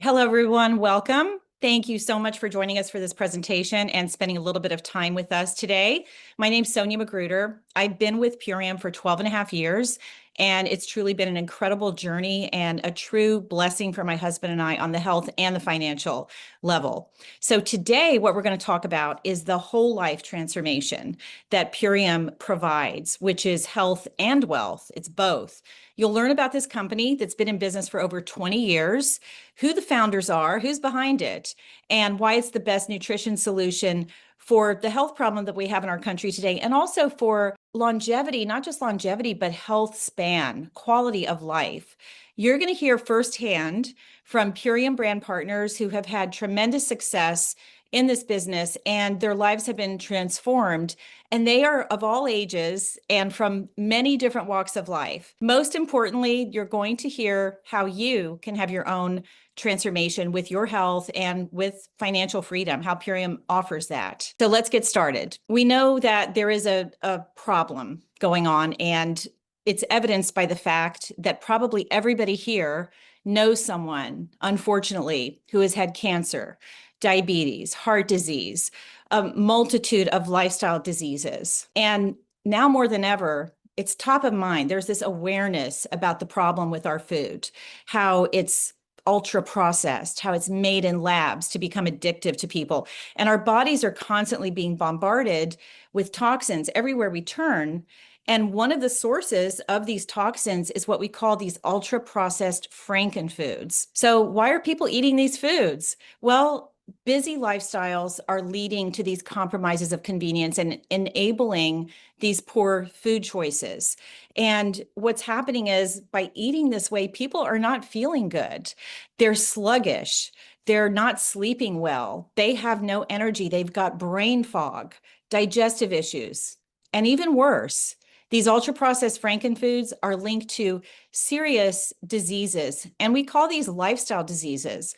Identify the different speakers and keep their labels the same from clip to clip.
Speaker 1: Hello, everyone. Welcome. Thank you so much for joining us for this presentation and spending a little bit of time with us today. My name's Sonia Magruder. I've been with Purium for 12 and a half years, and it's truly been an incredible journey and a true blessing for my husband and I on the health and the financial level. So today, what we're going to talk about is the whole life transformation that Purium provides, which is health and wealth. It's both. You'll learn about this company that's been in business for over 20 years, who the founders are, who's behind it, and why it's the best nutrition solution for the health problem that we have in our country today, and also for longevity, not just longevity, but health span, quality of life. You're going to hear firsthand from Purium brand partners who have had tremendous success in this business, and their lives have been transformed, and they are of all ages and from many different walks of life. Most importantly, you're going to hear how you can have your own transformation with your health and with financial freedom, how Purium offers that. So let's get started. We know that there is a problem going on, and it's evidenced by the fact that probably everybody here knows someone, unfortunately, who has had cancer, diabetes, heart disease, a multitude of lifestyle diseases. And now more than ever, it's top of mind. There's this awareness about the problem with our food, how it's ultra processed, how it's made in labs to become addictive to people. And our bodies are constantly being bombarded with toxins everywhere we turn. And one of the sources of these toxins is what we call these ultra processed frankenfoods. So why are people eating these foods? Well, busy lifestyles are leading to these compromises of convenience and enabling these poor food choices. And what's happening is by eating this way, people are not feeling good. They're sluggish. They're not sleeping well. They have no energy. They've got brain fog, digestive issues, and even worse, these ultra-processed frankenfoods are linked to serious diseases, and we call these lifestyle diseases: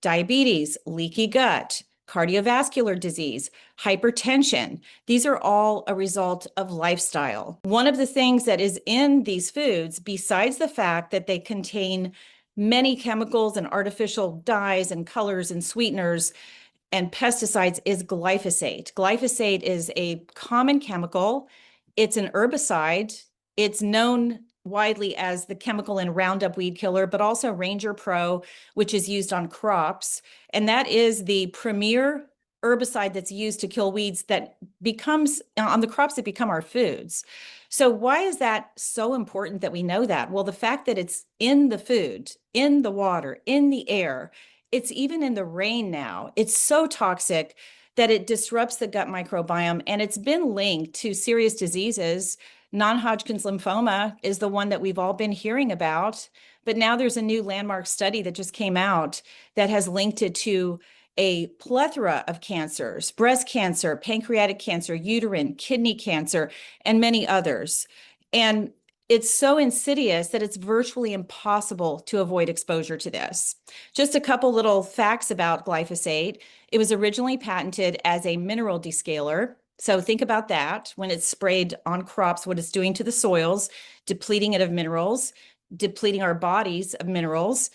Speaker 1: diabetes, leaky gut, cardiovascular disease, hypertension. These are all a result of lifestyle. One of the things that is in these foods, besides the fact that they contain many chemicals and artificial dyes and colors and sweeteners and pesticides, is glyphosate. Glyphosate is a common chemical. It's an herbicide. It's known widely as the chemical in Roundup weed killer, but also Ranger Pro, which is used on crops. And that is the premier herbicide that's used to kill weeds that becomes on the crops that become our foods. So why is that so important that we know that? Well, the fact that it's in the food, in the water, in the air, it's even in the rain now. It's so toxic that it disrupts the gut microbiome, and it's been linked to serious diseases. Non-Hodgkin's lymphoma is the one that we've all been hearing about, but now there's a new landmark study that just came out that has linked it to a plethora of cancers: breast cancer, pancreatic cancer, uterine, kidney cancer, and many others. And it's so insidious that it's virtually impossible to avoid exposure to this. Just a couple little facts about glyphosate. It was originally patented as a mineral descaler. So think about that. When it's sprayed on crops, what it's doing to the soils, depleting it of minerals, depleting our bodies of minerals.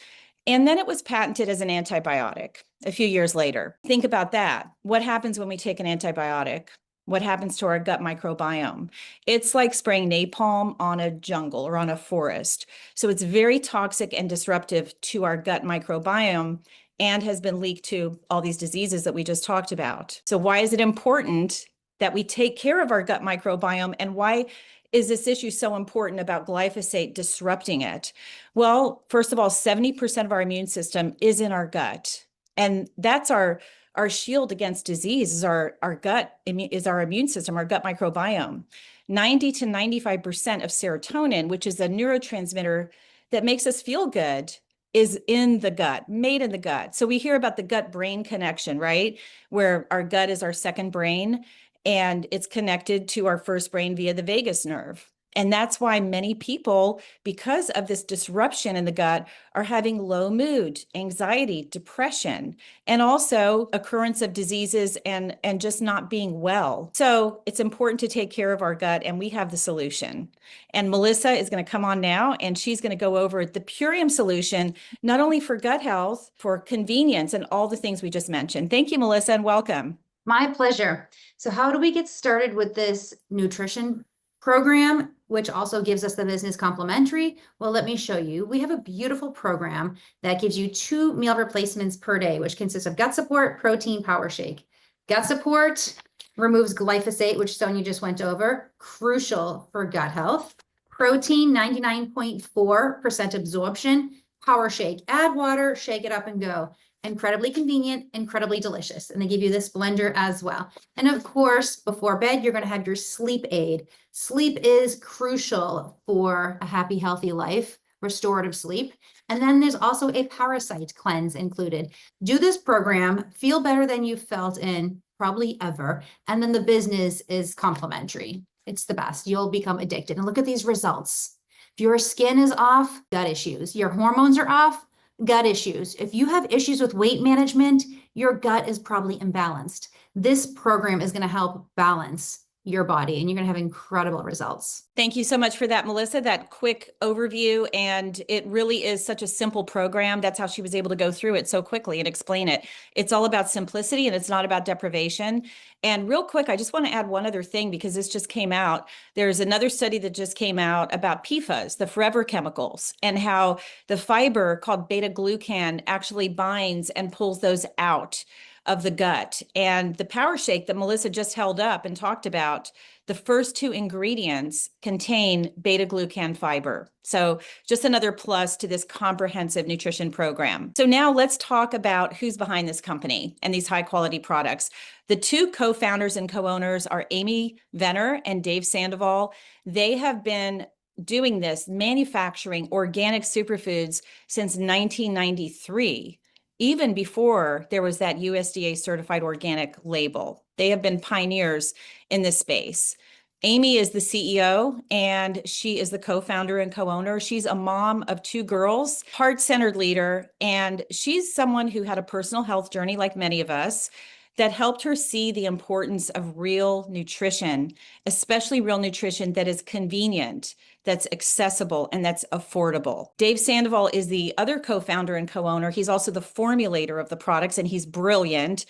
Speaker 1: And then it was patented as an antibiotic a few years later. Think about that. What happens when we take an antibiotic? What happens to our gut microbiome? It's like spraying napalm on a jungle or on a forest. So it's very toxic and disruptive to our gut microbiome and has been leaked to all these diseases that we just talked about. So why is it important that we take care of our gut microbiome, and why is this issue so important about glyphosate disrupting it? Well, first of all, 70% of our immune system is in our gut, and that's our shield against disease is our gut, is our immune system, our gut microbiome. 90 to 95% of serotonin, which is a neurotransmitter that makes us feel good, is in the gut, made in the gut. So we hear about the gut-brain connection, right? Where our gut is our second brain, and it's connected to our first brain via the vagus nerve. And that's why many people, because of this disruption in the gut, are having low mood, anxiety, depression, and also occurrence of diseases and just not being well. So it's important to take care of our gut, and we have the solution. And Melissa is going to come on now, and she's going to go over the Purium solution, not only for gut health, for convenience, and all the things we just mentioned. Thank you, Melissa, and welcome.
Speaker 2: My pleasure. So how do we get started with this nutrition program, which also gives us the business complimentary? Well, let me show you. We have a beautiful program that gives you 2 meal replacements per day, which consists of gut support, protein, power shake. Gut support removes glyphosate, which Sonia just went over, crucial for gut health. Protein, 99.4% absorption. Power shake, add water, shake it up and go. Incredibly convenient, incredibly delicious. And they give you this blender as well. And of course, before bed, you're going to have your sleep aid. Sleep is crucial for a happy, healthy life, restorative sleep. And then there's also a parasite cleanse included. Do this program, feel better than you've felt in probably ever. And then the business is complimentary. It's the best. You'll become addicted. And look at these results. If your skin is off, gut issues. Your hormones are off, gut issues. If you have issues with weight management, your gut is probably imbalanced. This program is going to help balance your body, and you're going to have incredible results.
Speaker 1: Thank you so much for that, Melissa, that quick overview. And it really is such a simple program. That's how she was able to go through it so quickly and explain it. It's all about simplicity, and it's not about deprivation. And real quick, I just want to add one other thing, because this just came out. There's another study that just came out about PFAS, the forever chemicals, and how the fiber called beta glucan actually binds and pulls those out of the gut. And the power shake that Melissa just held up and talked about, the first 2 ingredients contain beta glucan fiber. So just another plus to this comprehensive nutrition program. So now let's talk about who's behind this company and these high quality products. The 2 co-founders and co-owners are Amy Venner and Dave Sandoval. They have been doing this, manufacturing organic superfoods, since 1993. Even before there was that USDA certified organic label. They have been pioneers in this space. Amy is the CEO, and she is the co-founder and co-owner. She's a mom of 2 girls, heart-centered leader, and she's someone who had a personal health journey like many of us that helped her see the importance of real nutrition, especially real nutrition that is convenient, that's accessible, and that's affordable. Dave Sandoval is the other co-founder and co-owner. He's also the formulator of the products, and he's brilliant.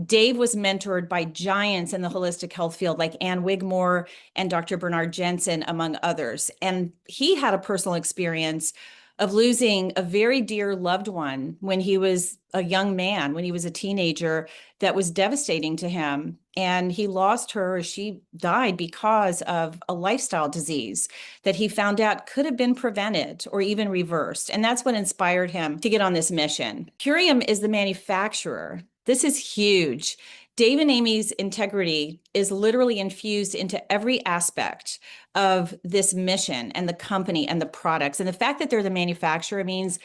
Speaker 1: Dave was mentored by giants in the holistic health field like Ann Wigmore and Dr. Bernard Jensen, among others. And he had a personal experience of losing a very dear loved one when he was a young man, when he was a teenager, that was devastating to him. And he lost her, she died because of a lifestyle disease that he found out could have been prevented or even reversed. And that's what inspired him to get on this mission. Purium is the manufacturer. This is huge. Dave and Amy's integrity is literally infused into every aspect of this mission and the company and the products. And the fact that they're the manufacturer means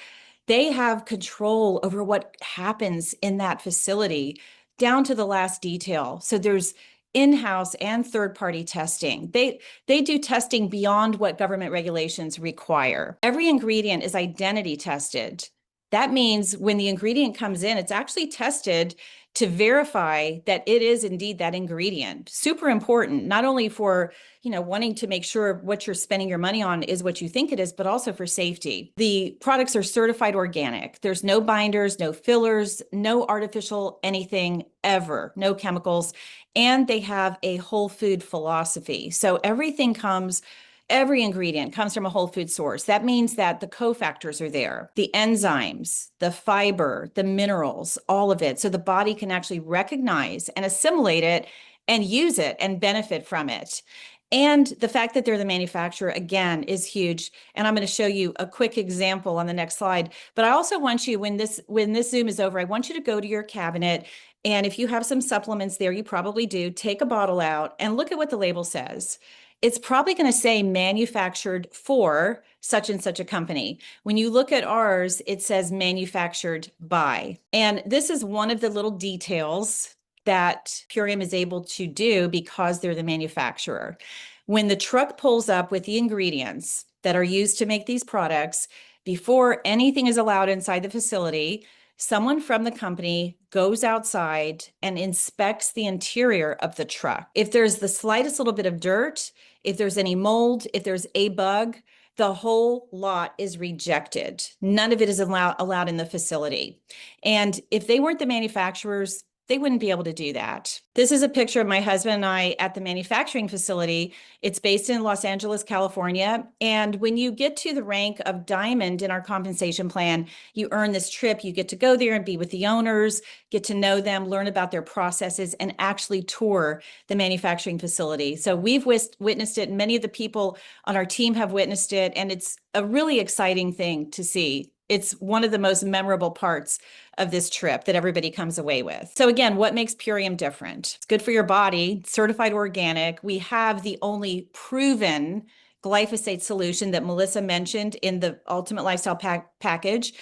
Speaker 1: they have control over what happens in that facility down to the last detail. So there's in-house and third-party testing. They do testing beyond what government regulations require. Every ingredient is identity tested. That means when the ingredient comes in, it's actually tested to verify that it is indeed that ingredient. Super important, not only for, wanting to make sure what you're spending your money on is what you think it is, but also for safety. The products are certified organic. There's no binders, no fillers, no artificial anything ever, no chemicals, and they have a whole food philosophy. So every ingredient comes from a whole food source. That means that the cofactors are there, the enzymes, the fiber, the minerals, all of it. So the body can actually recognize and assimilate it and use it and benefit from it. And the fact that they're the manufacturer, again, is huge. And I'm going to show you a quick example on the next slide. But I also want you, when this Zoom is over, I want you to go to your cabinet. And if you have some supplements there, you probably do, take a bottle out and look at what the label says. It's probably going to say manufactured for such and such a company. When you look at ours, it says manufactured by. And this is one of the little details that Purium is able to do because they're the manufacturer. When the truck pulls up with the ingredients that are used to make these products, before anything is allowed inside the facility, someone from the company goes outside and inspects the interior of the truck. If there's the slightest little bit of dirt, if there's any mold, if there's a bug, the whole lot is rejected. None of it is allowed in the facility. And if they weren't the manufacturers, they wouldn't be able to do that. This is a picture of my husband and I at the manufacturing facility. It's based in Los Angeles, California. And when you get to the rank of diamond in our compensation plan, you earn this trip. You get to go there and be with the owners, get to know them, learn about their processes, and actually tour the manufacturing facility. So we've witnessed it. Many of the people on our team have witnessed it. And it's a really exciting thing to see. It's one of the most memorable parts of this trip that everybody comes away with. So again, what makes Purium different? It's good for your body, certified organic. We have the only proven glyphosate solution that Melissa mentioned in the Ultimate Lifestyle package.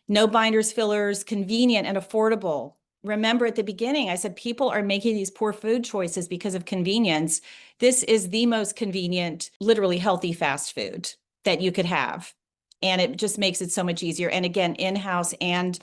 Speaker 1: No binders, fillers, convenient and affordable. Remember at the beginning, I said people are making these poor food choices because of convenience. This is the most convenient, literally healthy fast food that you could have. And it just makes it so much easier. And again, in-house and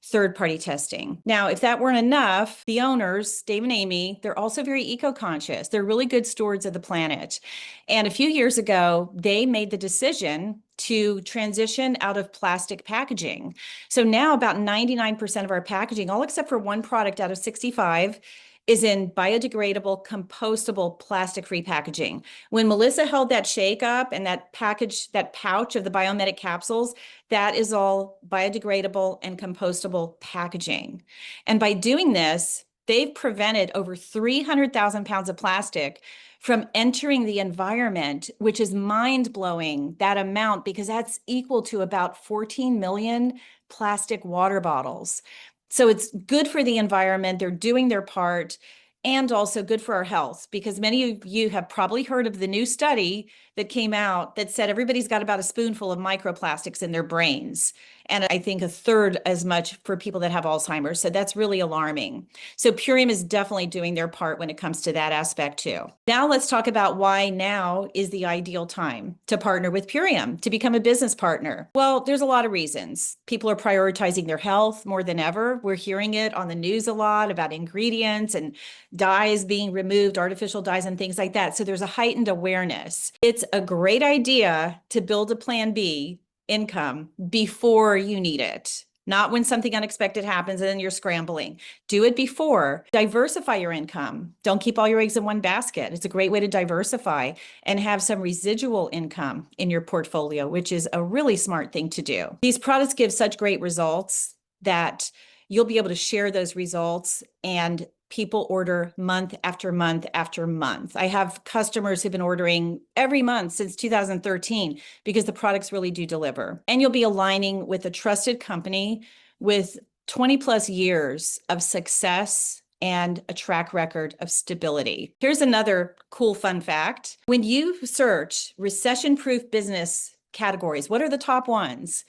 Speaker 1: third-party testing. Now, if that weren't enough, the owners, Dave and Amy, they're also very eco-conscious. They're really good stewards of the planet. And a few years ago, they made the decision to transition out of plastic packaging. So now about 99% of our packaging, all except for one product out of 65, is in biodegradable, compostable, plastic-free packaging. When Melissa held that shake up and that package, that pouch of the Biomedic capsules, that is all biodegradable and compostable packaging. And by doing this, they've prevented over 300,000 pounds of plastic from entering the environment, which is mind-blowing, that amount, because that's equal to about 14 million plastic water bottles. So it's good for the environment. They're doing their part, and also good for our health, because many of you have probably heard of the new study that came out that said everybody's got about a spoonful of microplastics in their brains. And I think a third as much for people that have Alzheimer's. So that's really alarming. So Purium is definitely doing their part when it comes to that aspect too. Now let's talk about why now is the ideal time to partner with Purium, to become a business partner. Well, there's a lot of reasons. People are prioritizing their health more than ever. We're hearing it on the news a lot about ingredients and dyes being removed, artificial dyes and things like that. So there's a heightened awareness. It's a great idea to build a plan B income before you need it, not when something unexpected happens and then you're scrambling. Do it before. Diversify your income. Don't keep all your eggs in one basket. It's a great way to diversify and have some residual income in your portfolio, which is a really smart thing to do. These products give such great results that you'll be able to share those results, and people order month after month after month. I have customers who've been ordering every month since 2013 because the products really do deliver. And you'll be aligning with a trusted company with 20 plus years of success and a track record of stability. Here's another cool fun fact. When you search recession-proof business categories, what are the top ones?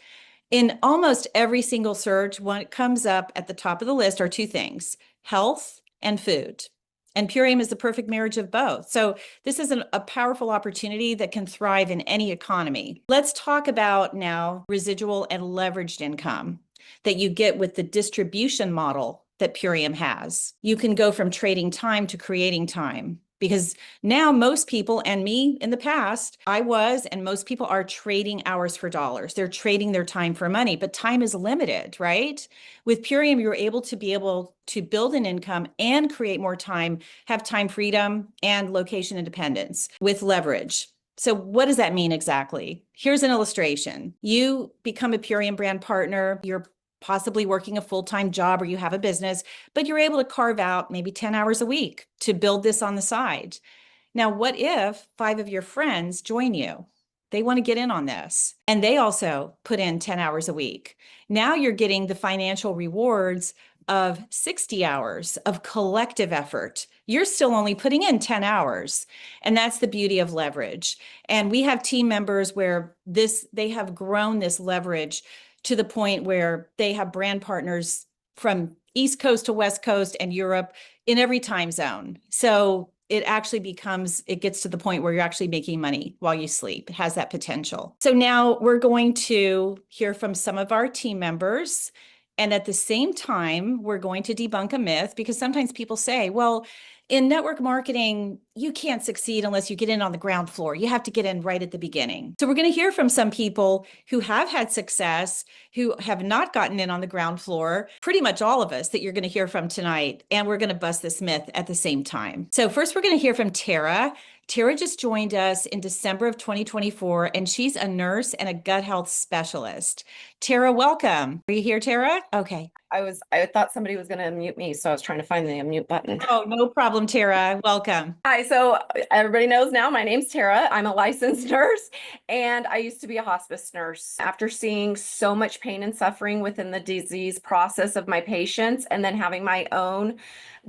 Speaker 1: In almost every single search, what comes up at the top of the list are two things: health and food. And Purium is the perfect marriage of both. So this is a powerful opportunity that can thrive in any economy. Let's talk about now residual and leveraged income that you get with the distribution model that Purium has. You can go from trading time to creating time, because now most people, and me in the past, I was, and most people are trading hours for dollars. They're trading their time for money, but time is limited, right? With Purium, you're able to build an income and create more time, have time freedom and location independence with leverage. So what does that mean exactly? Here's an illustration. You become a Purium brand partner. You're possibly working a full-time job or you have a business, but you're able to carve out maybe 10 hours a week to build this on the side. Now, what if 5 of your friends join you? They want to get in on this, and they also put in 10 hours a week. Now you're getting the financial rewards of 60 hours of collective effort. You're still only putting in 10 hours. And that's the beauty of leverage. And we have team members where they have grown this leverage to the point where they have brand partners from East Coast to West Coast and Europe in every time zone. So it actually it gets to the point where you're actually making money while you sleep. It has that potential. So now we're going to hear from some of our team members. And at the same time, we're going to debunk a myth, because sometimes people say, well, in network marketing, you can't succeed unless you get in on the ground floor. You have to get in right at the beginning. So we're going to hear from some people who have had success, who have not gotten in on the ground floor, pretty much all of us that you're going to hear from tonight. And we're going to bust this myth at the same time. So first, we're going to hear from Tara. Tara just joined us in December of 2024, and she's a nurse and a gut health specialist. Tara, welcome. Are you here, Tara? Okay.
Speaker 3: I thought somebody was going to unmute me, so I was trying to find the unmute button.
Speaker 1: Oh, no problem, Tara. Welcome.
Speaker 3: Hi, so everybody knows now my name's Tara. I'm a licensed nurse, and I used to be a hospice nurse. After seeing so much pain and suffering within the disease process of my patients, and then having my own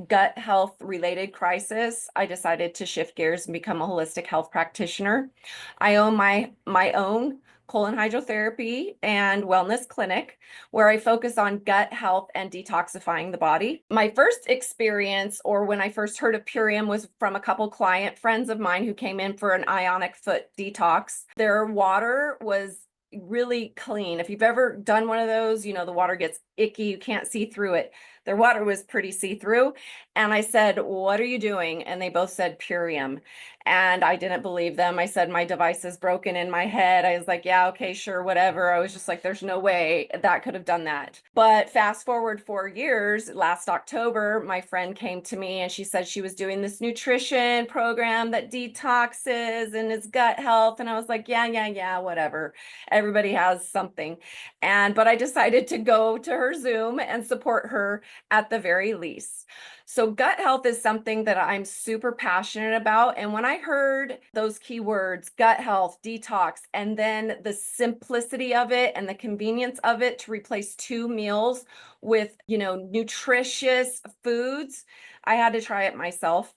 Speaker 3: gut health related crisis, I decided to shift gears and become a holistic health practitioner. I own my own colon hydrotherapy and wellness clinic where I focus on gut health and detoxifying the body. My first experience, or when I first heard of Purium, was from a couple client friends of mine who came in for an ionic foot detox. Their water was really clean. If you've ever done one of those, you know, the water gets icky, you can't see through it. Their water was pretty see-through. And I said, what are you doing? And they both said Purium. And I didn't believe them. I said, my device is broken in my head. I was like, yeah, okay, sure, whatever. I was just like, there's no way that could have done that. But fast forward 4 years, last October, my friend came to me and she said she was doing this nutrition program that detoxes and is gut health. And I was like, yeah, whatever. Everybody has something. But I decided to go to her Zoom and support her at the very least. So gut health is something that I'm super passionate about. And when I heard those keywords, gut health, detox, and then the simplicity of it and the convenience of it to replace 2 meals with, nutritious foods, I had to try it myself.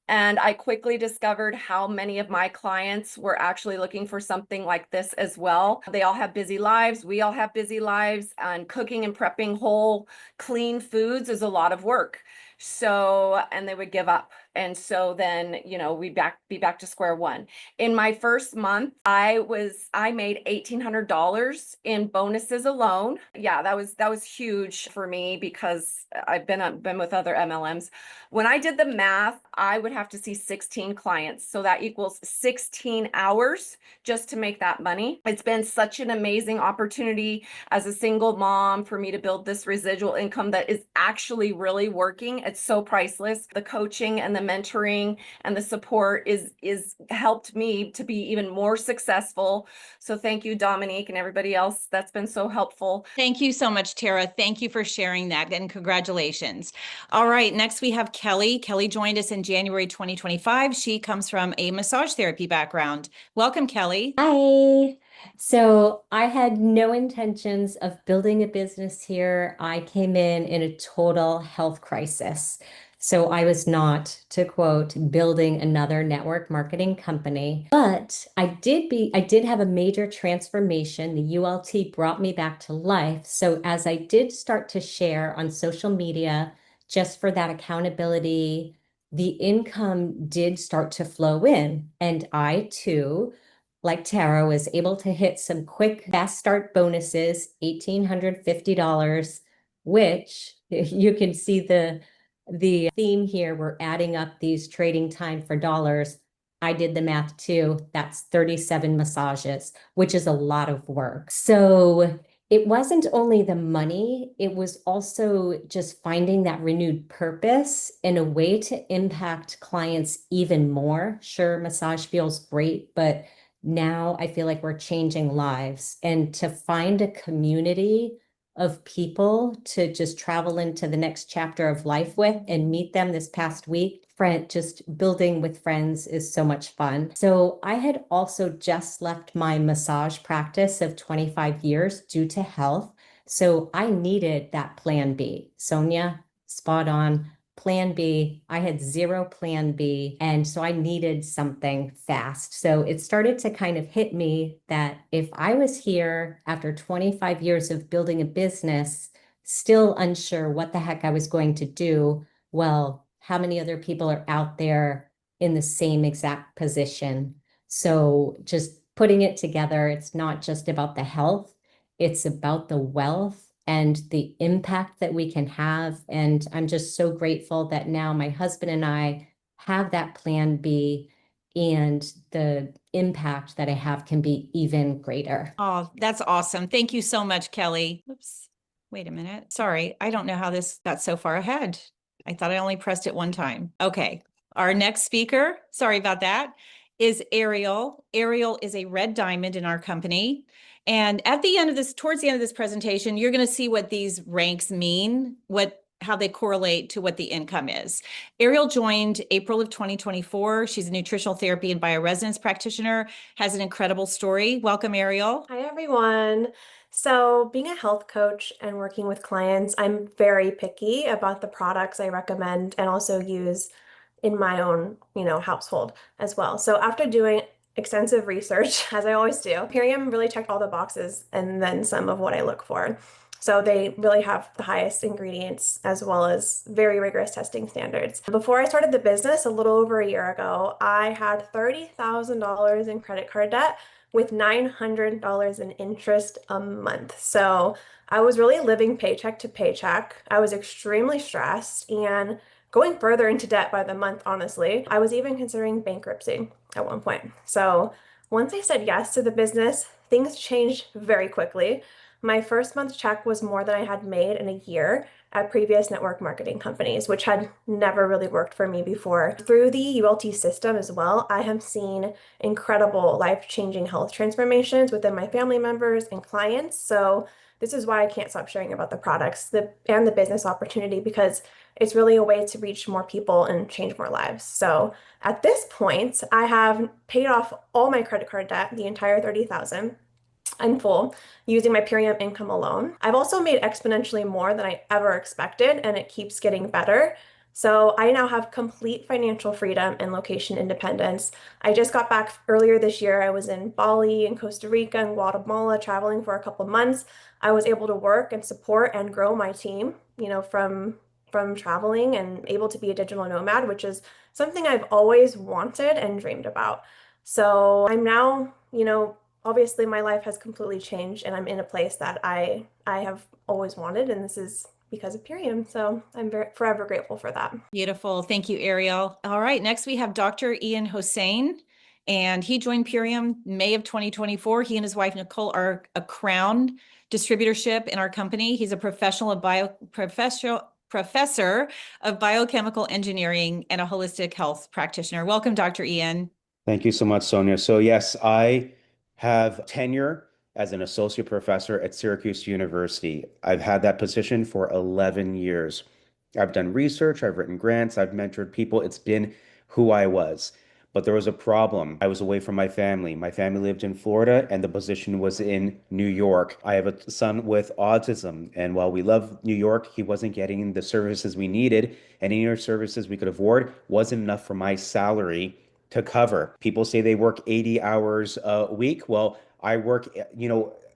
Speaker 3: And I quickly discovered how many of my clients were actually looking for something like this as well. They all have busy lives. We all have busy lives, and cooking and prepping whole, clean foods is a lot of work. So, and they would give up. And so then, we'd be back to square one. In my first month, I made $1,800 in bonuses alone. Yeah, that was huge for me because I've been with other MLMs. When I did the math, I would have to see 16 clients. So that equals 16 hours just to make that money. It's been such an amazing opportunity as a single mom for me to build this residual income that is actually really working. It's so priceless. The coaching and the mentoring and the support is helped me to be even more successful. So thank you, Dominique, and everybody else that's been so helpful.
Speaker 1: Thank you so much, Tara. Thank you for sharing that, and congratulations. All right, next we have Kelly. Kelly joined us in January 2025. She comes from a massage therapy background. Welcome, Kelly.
Speaker 4: Hi. So I had no intentions of building a business here. I came in a total health crisis. So I was not, to quote, building another network marketing company, but I did have a major transformation. The ULT brought me back to life. So as I did start to share on social media, just for that accountability, the income did start to flow in. And I too, like Tara, was able to hit some quick fast start bonuses, $1,850, which you can see the theme here. We're adding up these trading time for dollars. I did the math too. That's 37 massages, which is a lot of work. So it wasn't only the money, it was also just finding that renewed purpose in a way to impact clients even more. Sure, massage feels great, but now I feel like we're changing lives, and to find a community of people to just travel into the next chapter of life with and meet them this past week. Just building with friends is so much fun. So I had also just left my massage practice of 25 years due to health. So I needed that plan B. Sonia, spot on. Plan B. I had zero plan B. And so I needed something fast. So it started to kind of hit me that if I was here after 25 years of building a business, still unsure what the heck I was going to do, well, how many other people are out there in the same exact position. So just putting it together, it's not just about the health, it's about the wealth and the impact that we can have. And I'm just so grateful that now my husband and I have that plan B, and the impact that I have can be even greater.
Speaker 1: Oh, that's awesome. Thank you so much, Kelly. Oops. Wait a minute. Sorry, I don't know how this got so far ahead. I thought I only pressed it one time. Okay. Our next speaker, sorry about that, is Ariel. Ariel is a red diamond in our company. And at the end of this, towards the end of this presentation, you're going to see what these ranks mean, how they correlate to what the income is. Ariel joined April of 2024. She's a nutritional therapy and bioresonance practitioner, has an incredible story. Welcome, Ariel.
Speaker 5: Hi, everyone. So, being a health coach and working with clients, I'm very picky about the products I recommend and also use in my own, household as well. So, after doing extensive research, as I always do, Purium really checked all the boxes and then some of what I look for. So, they really have the highest ingredients as well as very rigorous testing standards. Before I started the business a little over a year ago, I had $30,000 in credit card debt with $900 in interest a month. So I was really living paycheck to paycheck. I was extremely stressed and going further into debt by the month, honestly. I was even considering bankruptcy at one point. So once I said yes to the business, things changed very quickly. My first month check was more than I had made in a year at previous network marketing companies, which had never really worked for me before. Through the ULT system as well, I have seen incredible life-changing health transformations within my family members and clients. So this is why I can't stop sharing about the products and the business opportunity, because it's really a way to reach more people and change more lives. So at this point, I have paid off all my credit card debt, the entire 30,000 in full, using my Purium income alone. I've also made exponentially more than I ever expected, and it keeps getting better. So I now have complete financial freedom and location independence. I just got back earlier this year. I was in Bali and Costa Rica and Guatemala traveling for a couple months. I was able to work and support and grow my team, from traveling, and able to be a digital nomad, which is something I've always wanted and dreamed about. So I'm now, obviously my life has completely changed, and I'm in a place that I have always wanted, and this is because of Purium. So I'm forever grateful for that.
Speaker 1: Beautiful. Thank you, Ariel. All right. Next, we have Dr. Ian Hossein, and he joined Purium May of 2024. He and his wife, Nicole, are a crown distributorship in our company. He's a professor of biochemical engineering and a holistic health practitioner. Welcome, Dr. Ian.
Speaker 6: Thank you so much, Sonia. So yes, I have tenure as an associate professor at Syracuse University. I've had that position for 11 years. I've done research, I've written grants, I've mentored people. It's been who I was. But there was a problem. I was away from my family. My family lived in Florida and the position was in New York. I have a son with autism. And while we love New York, he wasn't getting the services we needed. And any services we could afford wasn't enough for my salary to cover. People say they work 80 hours a week. Well, I work,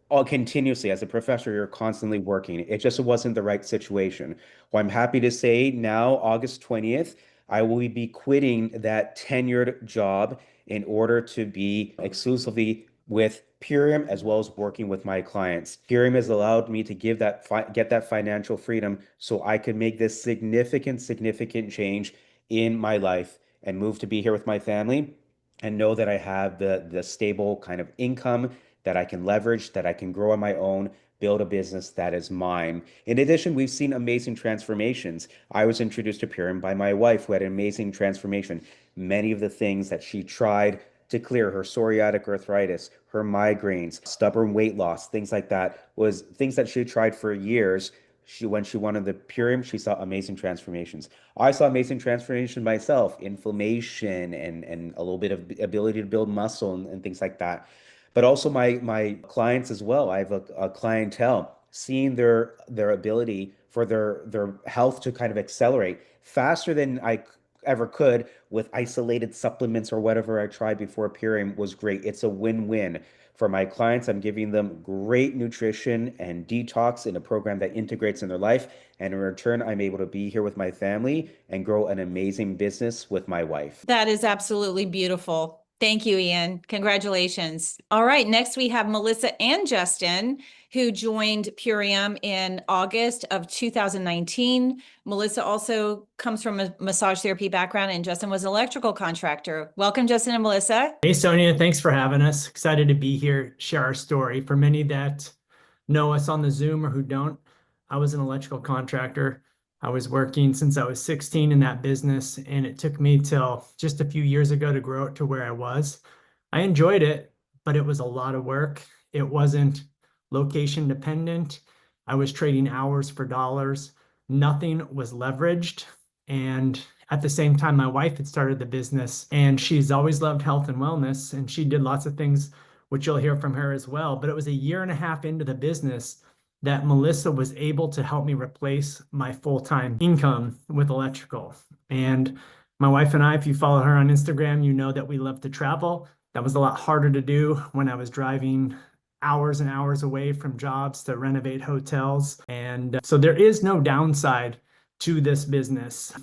Speaker 6: all continuously. As a professor, you're constantly working. It just wasn't the right situation. Well, I'm happy to say now, August 20th, I will be quitting that tenured job in order to be exclusively with Purium as well as working with my clients. Purium has allowed me to get that financial freedom so I could make this significant change in my life and move to be here with my family and know that I have the stable kind of income that I can leverage, that I can grow on my own, build a business that is mine. In addition, we've seen amazing transformations. I was introduced to Purium by my wife, who had an amazing transformation. Many of the things that she tried to clear, her psoriatic arthritis, her migraines, stubborn weight loss, things like that, was things that she tried for years. When she wanted the Purium, she saw amazing transformations. I saw amazing transformation myself, inflammation and a little bit of ability to build muscle and things like that. But also my clients as well. I have a clientele seeing their ability for their health to kind of accelerate faster than I ever could with isolated supplements or whatever I tried before Purium was great. It's a win-win For my clients, I'm giving them great nutrition and detox in a program that integrates in their life. And in return, I'm able to be here with my family and grow an amazing business with my wife.
Speaker 1: That is absolutely beautiful. Thank you, Ian. Congratulations. All right, next we have Melissa and Justin, who joined Purium in August of 2019. Melissa also comes from a massage therapy background, and Justin was an electrical contractor. Welcome, Justin and Melissa.
Speaker 7: Hey, Sonia, thanks for having us. Excited to be here, share our story. For many that know us on the Zoom or who don't, I was an electrical contractor. I was working since I was 16 in that business, and it took me till just a few years ago to grow it to where I was. I enjoyed it, but it was a lot of work. It wasn't location dependent. I was trading hours for dollars. Nothing was leveraged. And at the same time, my wife had started the business, and she's always loved health and wellness, and she did lots of things, which you'll hear from her as well. But it was a year and a half into the business that Melissa was able to help me replace my full-time income with electrical. And my wife and I, if you follow her on Instagram, you know that we love to travel. That was a lot harder to do when I was driving hours and hours away from jobs to renovate hotels. And so there is no downside to this business.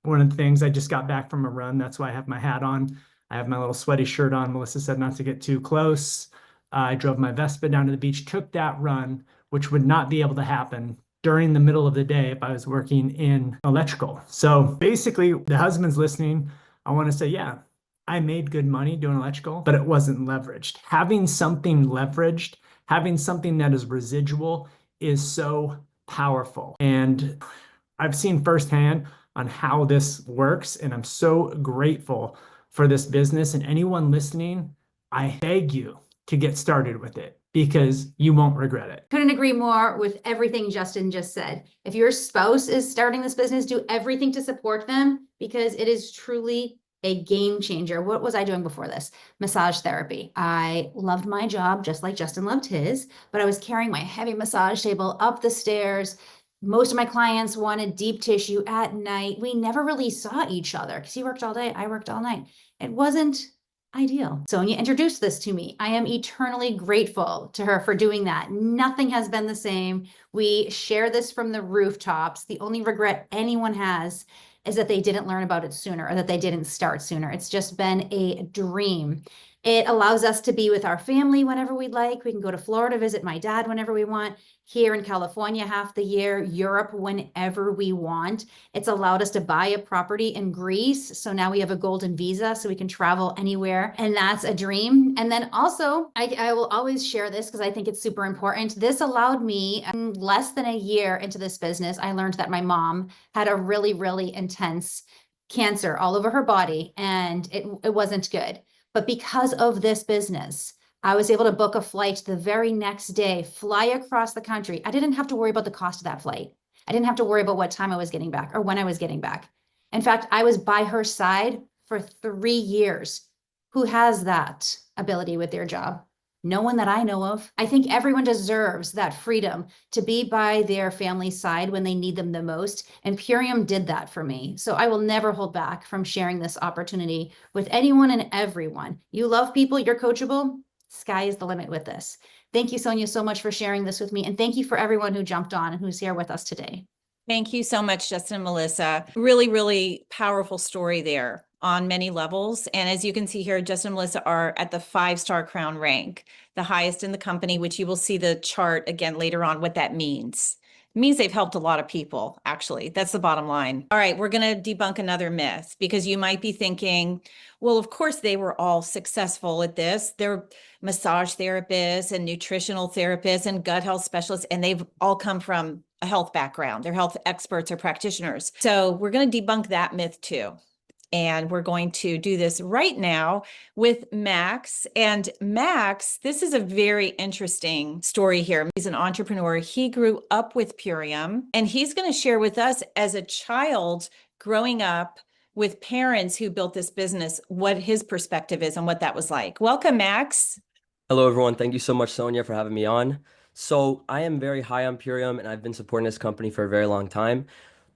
Speaker 7: One of the things, I just got back from a run. That's why I have my hat on. I have my little sweaty shirt on. Melissa said not to get too close. I drove my Vespa down to the beach, took that run, which would not be able to happen during the middle of the day if I was working in electrical. So basically, the husband's listening. I want to say, yeah, I made good money doing electrical, but it wasn't leveraged. Having something leveraged, having something that is residual is so powerful. And I've seen firsthand on how this works, and I'm so grateful for this business. And anyone listening, I beg you to get started with it because you won't regret it.
Speaker 2: Couldn't agree more with everything Justin just said. If your spouse is starting this business, do everything to support them because it is truly a game changer. What was I doing before this? Massage therapy. I loved my job just like Justin loved his, but I was carrying my heavy massage table up the stairs. Most of my clients wanted deep tissue at night. We never really saw each other because he worked all day, I worked all night. It wasn't ideal. Sonia introduced this to me. I am eternally grateful to her for doing that. Nothing has been the same. We share this from the rooftops. The only regret anyone has is that they didn't learn about it sooner or that they didn't start sooner. It's just been a dream. It allows us to be with our family whenever we'd like. We can go to Florida, visit my dad whenever we want, here in California half the year, Europe whenever we want. It's allowed us to buy a property in Greece. So now we have a golden visa so we can travel anywhere. And that's a dream. And then also, I will always share this because I think it's super important. This allowed me, less than a year into this business, I learned that my mom had a really, really intense cancer all over her body, and it wasn't good. But because of this business, I was able to book a flight the very next day, fly across the country. I didn't have to worry about the cost of that flight. I didn't have to worry about what time I was getting back or when I was getting back. In fact, I was by her side for 3 years. Who has that ability with their job? No one that I know of. I think everyone deserves that freedom to be by their family's side when they need them the most. And Purium did that for me. So I will never hold back from sharing this opportunity with anyone and everyone. You love people, you're coachable. Sky is the limit with this. Thank you, Sonia, so much for sharing this with me. And thank you for everyone who jumped on and who's here with us today.
Speaker 1: Thank you so much, Justin and Melissa. Really, really powerful story there on many levels. And as you can see here, Justin and Melissa are at the 5-star crown rank, the highest in the company, which you will see the chart again later on what that means. It means they've helped a lot of people, actually. That's the bottom line. All right, we're going to debunk another myth because you might be thinking, well, of course they were all successful at this. They're massage therapists and nutritional therapists and gut health specialists, and they've all come from a health background. They're health experts or practitioners. So we're going to debunk that myth too. And we're going to do this right now with Max. And Max, this is a very interesting story here. He's an entrepreneur. He grew up with Purium, and he's going to share with us as a child growing up with parents who built this business, what his perspective is and what that was like. Welcome, Max.
Speaker 8: Hello, everyone. Thank you so much, Sonia, for having me on. So I am very high on Purium, and I've been supporting this company for a very long time.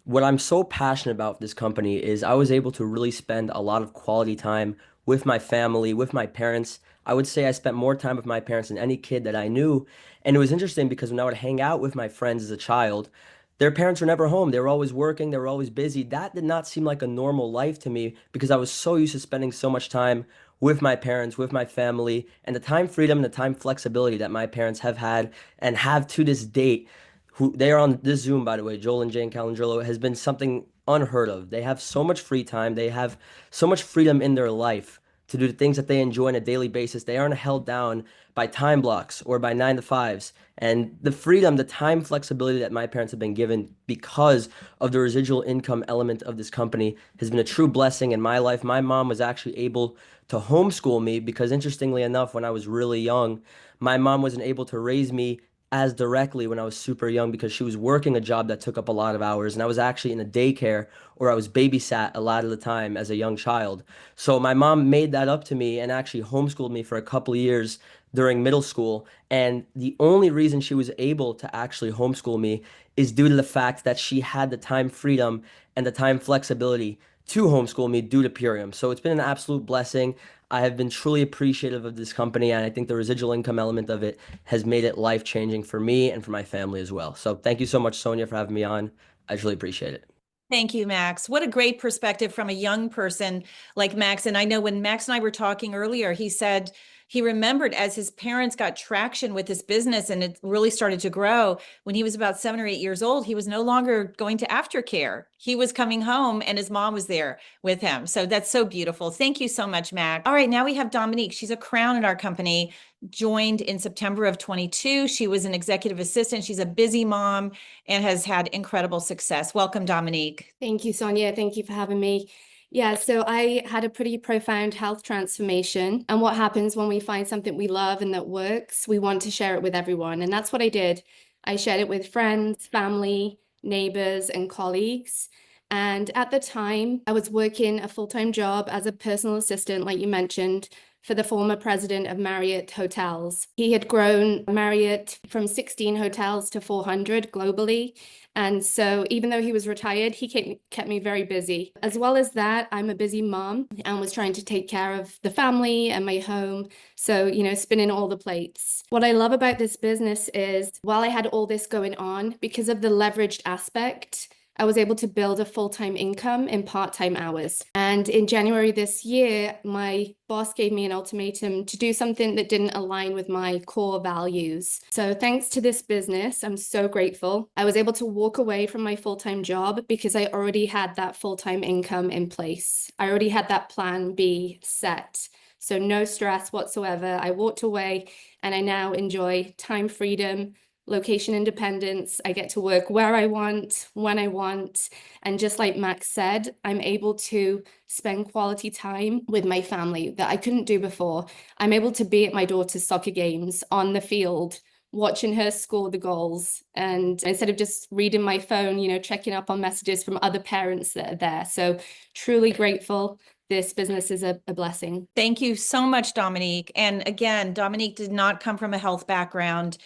Speaker 8: What I'm so passionate about with this company is I was able to really spend a lot of quality time with my family, with my parents. I would say I spent more time with my parents than any kid that I knew. And it was interesting because when I would hang out with my friends as a child, their parents were never home. They were always working, they were always busy. That did not seem like a normal life to me because I was so used to spending so much time with my parents, with my family, and the time freedom and the time flexibility that my parents have had and have to this date. Who they are on this Zoom, by the way, Joel and Jane Calandrillo, has been something unheard of. They have so much free time. They have so much freedom in their life to do the things that they enjoy on a daily basis. They aren't held down by time blocks or by 9 to 5s. And the freedom, the time flexibility that my parents have been given because of the residual income element of this company has been a true blessing in my life. My mom was actually able to homeschool me because, interestingly enough, when I was really young, my mom wasn't able to raise me as directly when I was super young because she was working a job that took up a lot of hours, and I was actually in a daycare or I was babysat a lot of the time as a young child. So my mom made that up to me and actually homeschooled me for a couple of years during middle school. And the only reason she was able to actually homeschool me is due to the fact that she had the time freedom and the time flexibility to homeschool me due to Purium. So it's been an absolute blessing. I have been truly appreciative of this company, and I think the residual income element of it has made it life-changing for me and for my family as well. So thank you so much, Sonia, for having me on. I truly appreciate it.
Speaker 1: Thank you, Max. What a great perspective from a young person like Max. And I know when Max and I were talking earlier, he said he remembered as his parents got traction with this business and it really started to grow. When he was about 7 or 8 years old, he was no longer going to aftercare. He was coming home and his mom was there with him. So that's so beautiful. Thank you so much, Max. All right, now we have Dominique. She's a crown in our company, joined in September of 22. She was an executive assistant. She's a busy mom and has had incredible success. Welcome, Dominique.
Speaker 9: Thank you, Sonia. Thank you for having me. Yeah, so I had a pretty profound health transformation. And what happens when we find something we love and that works, we want to share it with everyone. And that's what I did. I shared it with friends, family, neighbors, and colleagues. And at the time, I was working a full-time job as a personal assistant, like you mentioned, for the former president of Marriott Hotels. He had grown Marriott from 16 hotels to 400 globally. And so even though he was retired, he kept me very busy. As well as that, I'm a busy mom and was trying to take care of the family and my home. So, spinning all the plates. What I love about this business is while I had all this going on, because of the leveraged aspect, I was able to build a full-time income in part-time hours. And in January this year, my boss gave me an ultimatum to do something that didn't align with my core values. So thanks to this business, I'm so grateful. I was able to walk away from my full-time job because I already had that full-time income in place. I already had that plan B set. So no stress whatsoever. I walked away and I now enjoy time freedom, location independence. I get to work where I want, when I want. And just like Max said, I'm able to spend quality time with my family that I couldn't do before. I'm able to be at my daughter's soccer games on the field, watching her score the goals. And instead of just reading my phone, checking up on messages from other parents that are there. So truly grateful. This business is a blessing.
Speaker 1: Thank you so much, Dominique. And again, Dominique did not come from a health background.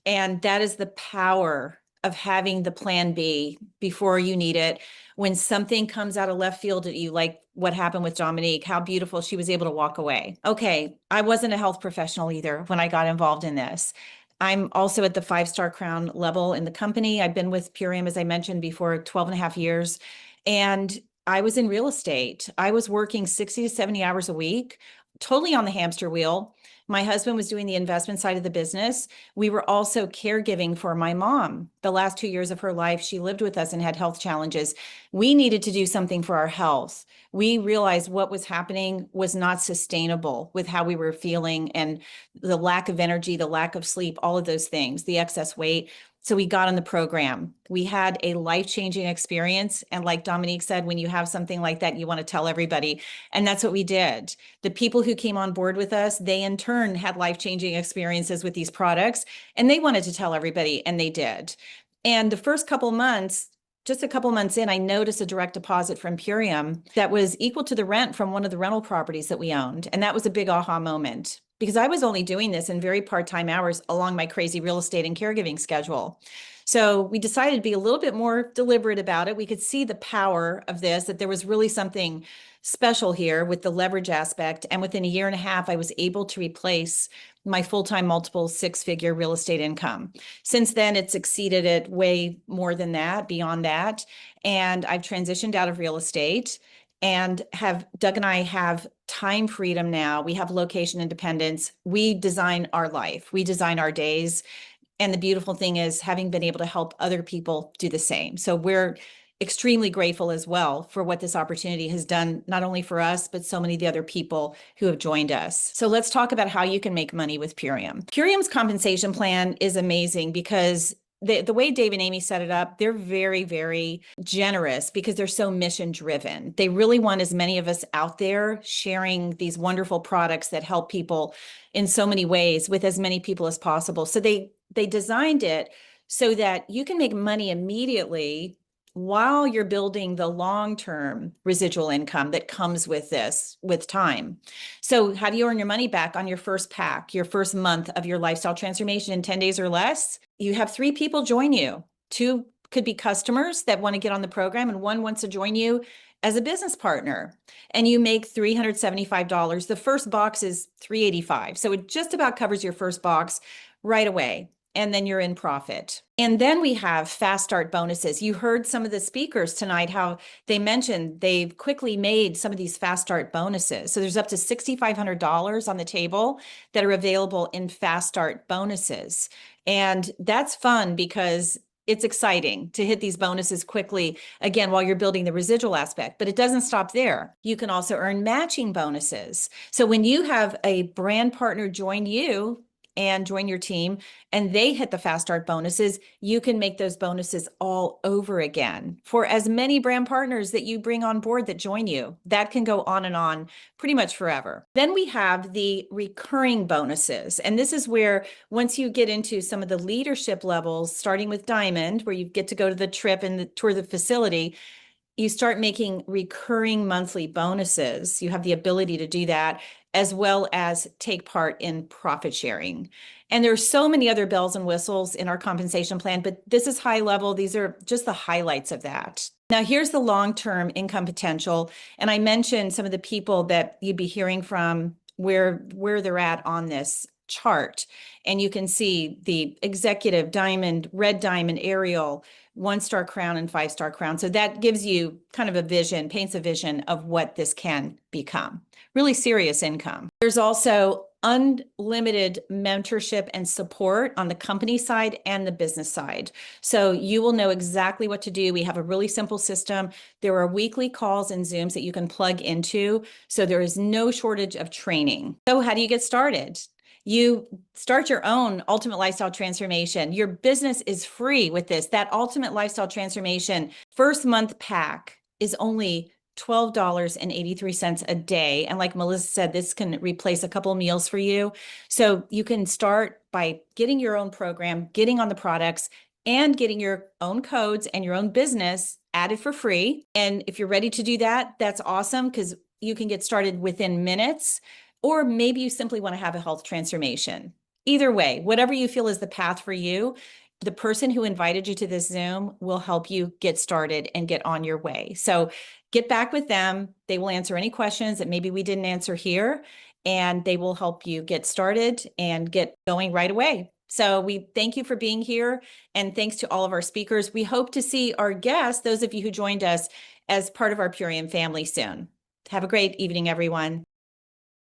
Speaker 1: And that is the power of having the plan B before you need it. When something comes out of left field at you, like what happened with Dominique, how beautiful she was able to walk away. Okay, I wasn't a health professional either when I got involved in this. I'm also at the 5-star crown level in the company. I've been with Purium, as I mentioned before, 12 and a half years. And I was in real estate. I was working 60 to 70 hours a week, totally on the hamster wheel. My husband was doing the investment side of the business. We were also caregiving for my mom. The last 2 years of her life, she lived with us and had health challenges. We needed to do something for our health. We realized what was happening was not sustainable with how we were feeling and the lack of energy, the lack of sleep, all of those things, the excess weight. So we got on the program. We had a life-changing experience. And like Dominique said, when you have something like that, you want to tell everybody. And that's what we did. The people who came on board with us, they in turn had life-changing experiences with these products, and they wanted to tell everybody, and they did. And the first couple months, just a couple months in, I noticed a direct deposit from Purium that was equal to the rent from one of the rental properties that we owned. And that was a big aha moment. because I was only doing this in very part-time hours along my crazy real estate and caregiving schedule. So we decided to be a little bit more deliberate about it. We could see the power of this, that there was really something special here with the leverage aspect. And within a year and a half, I was able to replace my full-time multiple six-figure real estate income. Since then, it's exceeded it way more than that, beyond that. And I've transitioned out of real estate and Doug and I have time freedom now. We have location independence. We design our life. We design our days. And the beautiful thing is having been able to help other people do the same. So we're extremely grateful as well for what this opportunity has done, not only for us, but so many of the other people who have joined us. So let's talk about how you can make money with Purium. Purium's compensation plan is amazing because the way Dave and Amy set it up, they're very, very generous because they're so mission driven. They really want as many of us out there sharing these wonderful products that help people in so many ways with as many people as possible. So they designed it so that you can make money immediately while you're building the long-term residual income that comes with this with time. So how do you earn your money back on your first pack, your first month of your lifestyle transformation in 10 days or less? You have 3 people join you. 2 could be customers that want to get on the program, and 1 wants to join you as a business partner. And you make $375. The first box is $385. So it just about covers your first box right away. And then you're in profit. And then we have fast start bonuses. You heard some of the speakers tonight, how they mentioned they've quickly made some of these fast start bonuses. So there's up to $6,500 on the table that are available in fast start bonuses. And that's fun because it's exciting to hit these bonuses quickly, again, while you're building the residual aspect, but it doesn't stop there. You can also earn matching bonuses. So when you have a brand partner join you and join your team, and they hit the fast start bonuses, you can make those bonuses all over again for as many brand partners that you bring on board that join you. That can go on and on pretty much forever. Then we have the recurring bonuses. And this is where once you get into some of the leadership levels, starting with Diamond, where you get to go to the trip and tour the facility, you start making recurring monthly bonuses. You have the ability to do that, as well as take part in profit sharing. And there's so many other bells and whistles in our compensation plan, but this is high level. These are just the highlights of that. Now, here's the long-term income potential. And I mentioned some of the people that you'd be hearing from where they're at on this chart. And you can see the executive, diamond, red diamond, Ariel, 1-star crown, and 5-star crown. So that gives you kind of a vision, paints a vision of what this can become. Really serious income. There's also unlimited mentorship and support on the company side and the business side. So you will know exactly what to do. We have a really simple system. There are weekly calls and Zooms that you can plug into. So there is no shortage of training. So how do you get started? You start your own ultimate lifestyle transformation. Your business is free with this. That ultimate lifestyle transformation first month pack is only $12.83 a day. And like Melissa said, this can replace a couple of meals for you. So you can start by getting your own program, getting on the products, and getting your own codes and your own business added for free. And if you're ready to do that, that's awesome because you can get started within minutes. Or maybe you simply want to have a health transformation. Either way, whatever you feel is the path for you, the person who invited you to this Zoom will help you get started and get on your way. So get back with them. They will answer any questions that maybe we didn't answer here, and they will help you get started and get going right away. So we thank you for being here, and thanks to all of our speakers. We hope to see our guests, those of you who joined us, as part of our Purium family soon. Have a great evening, everyone.